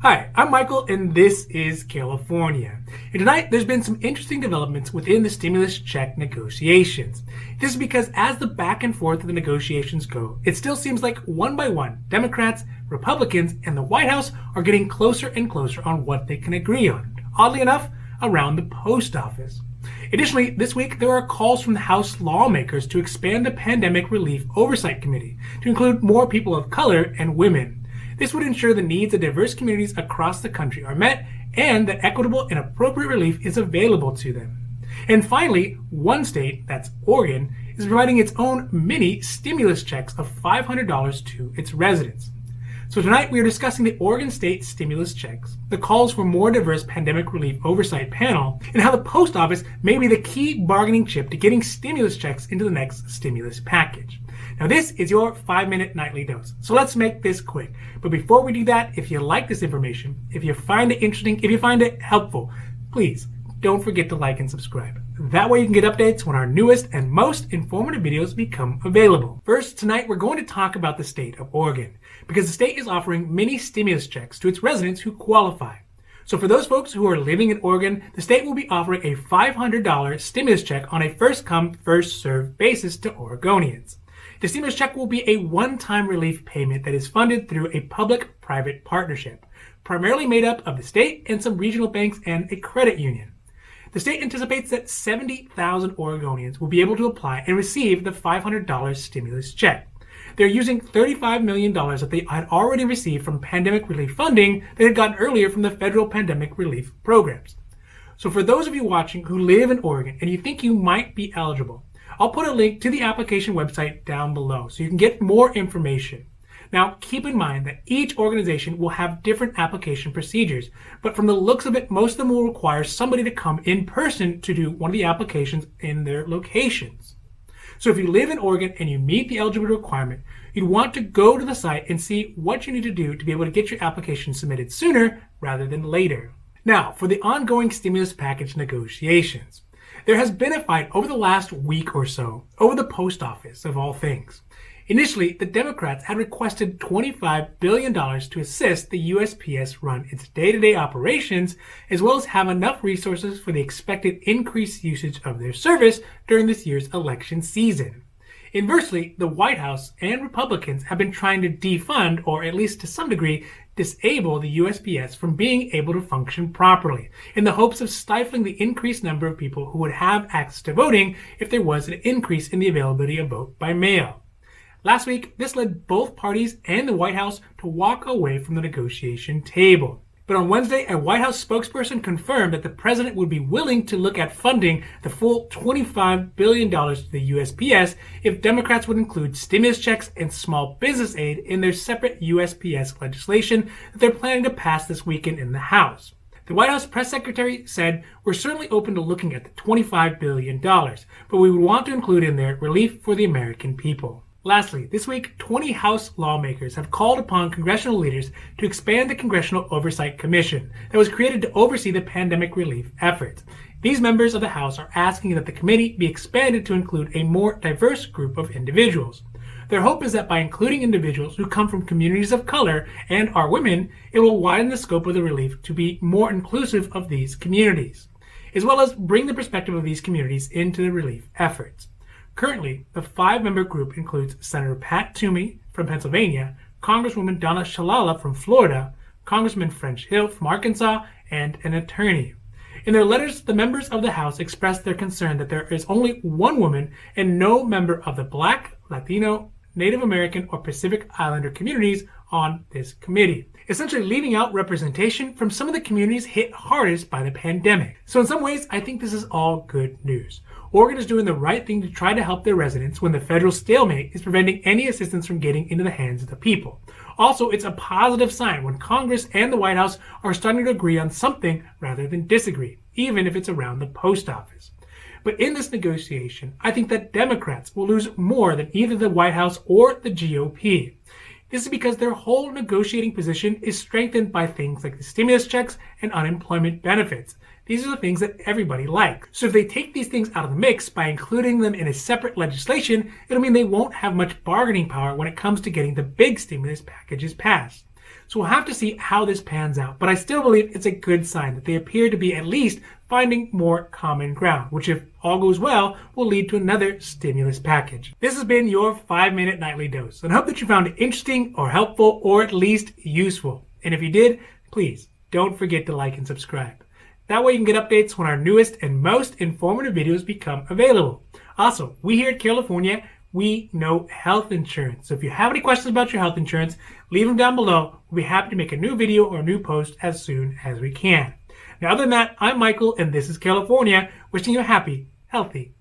Hi, I'm Michael, and this is California. And tonight, there's been some interesting developments within the stimulus check negotiations. This is because as the back and forth of the negotiations go, it still seems like one by one, Democrats, Republicans, and the White House are getting closer and closer on what they can agree on. Oddly enough, around the post office. Additionally, this week there are calls from the House lawmakers to expand the Pandemic Relief Oversight Committee to include more people of color and women. This would ensure the needs of diverse communities across the country are met and that equitable and appropriate relief is available to them. And finally, one state, that's Oregon, is providing its own mini stimulus checks of $500 to its residents. So tonight we are discussing the Oregon State stimulus checks, the calls for more diverse pandemic relief oversight panel, and how the post office may be the key bargaining chip to getting stimulus checks into the next stimulus package. Now this is your 5-minute nightly dose, so let's make this quick. But before we do that, if you like this information, if you find it interesting, if you find it helpful, please don't forget to like and subscribe. That way you can get updates when our newest and most informative videos become available. First, tonight we're going to talk about the state of Oregon, because the state is offering mini stimulus checks to its residents who qualify. So for those folks who are living in Oregon, the state will be offering a $500 stimulus check on a first-come, first-served basis to Oregonians. The stimulus check will be a one-time relief payment that is funded through a public-private partnership, primarily made up of the state and some regional banks and a credit union. The state anticipates that 70,000 Oregonians will be able to apply and receive the $500 stimulus check. They're using $35 million that they had already received from pandemic relief funding they had gotten earlier from the federal pandemic relief programs. So for those of you watching who live in Oregon and you think you might be eligible, I'll put a link to the application website down below so you can get more information. Now, keep in mind that each organization will have different application procedures, but from the looks of it, most of them will require somebody to come in person to do one of the applications in their locations. So if you live in Oregon and you meet the eligibility requirement, you'd want to go to the site and see what you need to do to be able to get your application submitted sooner rather than later. Now, for the ongoing stimulus package negotiations. There has been a fight over the last week or so over the post office, of all things. Initially, the Democrats had requested $25 billion to assist the USPS run its day-to-day operations, as well as have enough resources for the expected increased usage of their service during this year's election season. Inversely, the White House and Republicans have been trying to defund, or at least to some degree, disable the USPS from being able to function properly, in the hopes of stifling the increased number of people who would have access to voting if there was an increase in the availability of vote by mail. Last week, this led both parties and the White House to walk away from the negotiation table. But on Wednesday, a White House spokesperson confirmed that the president would be willing to look at funding the full $25 billion to the USPS if Democrats would include stimulus checks and small business aid in their separate USPS legislation that they're planning to pass this weekend in the House. The White House press secretary said, "We're certainly open to looking at the $25 billion, but we would want to include in there relief for the American people." Lastly, this week, 20 House lawmakers have called upon congressional leaders to expand the Congressional Oversight Commission that was created to oversee the pandemic relief efforts. These members of the House are asking that the committee be expanded to include a more diverse group of individuals. Their hope is that by including individuals who come from communities of color and are women, it will widen the scope of the relief to be more inclusive of these communities, as well as bring the perspective of these communities into the relief efforts. Currently, the 5-member group includes Senator Pat Toomey from Pennsylvania, Congresswoman Donna Shalala from Florida, Congressman French Hill from Arkansas, and an attorney. In their letters, the members of the House expressed their concern that there is only one woman and no member of the Black, Latino, Native American, or Pacific Islander communities on this committee, essentially leaving out representation from some of the communities hit hardest by the pandemic. So in some ways, I think this is all good news. Oregon is doing the right thing to try to help their residents when the federal stalemate is preventing any assistance from getting into the hands of the people. Also, it's a positive sign when Congress and the White House are starting to agree on something rather than disagree, even if it's around the post office. But in this negotiation, I think that Democrats will lose more than either the White House or the GOP. This is because their whole negotiating position is strengthened by things like the stimulus checks and unemployment benefits. These are the things that everybody likes. So if they take these things out of the mix by including them in a separate legislation, it'll mean they won't have much bargaining power when it comes to getting the big stimulus packages passed. So we'll have to see how this pans out. But I still believe it's a good sign that they appear to be at least finding more common ground, which if all goes well, will lead to another stimulus package. This has been your 5-minute nightly dose, and I hope that you found it interesting or helpful or at least useful. And if you did, please don't forget to like and subscribe. That way you can get updates when our newest and most informative videos become available. Also, we here at Carelifornia, we know health insurance. So if you have any questions about your health insurance, leave them down below. We'll be happy to make a new video or a new post as soon as we can. Now, other than that, I'm Michael, and this is Carelifornia, wishing you a happy, healthy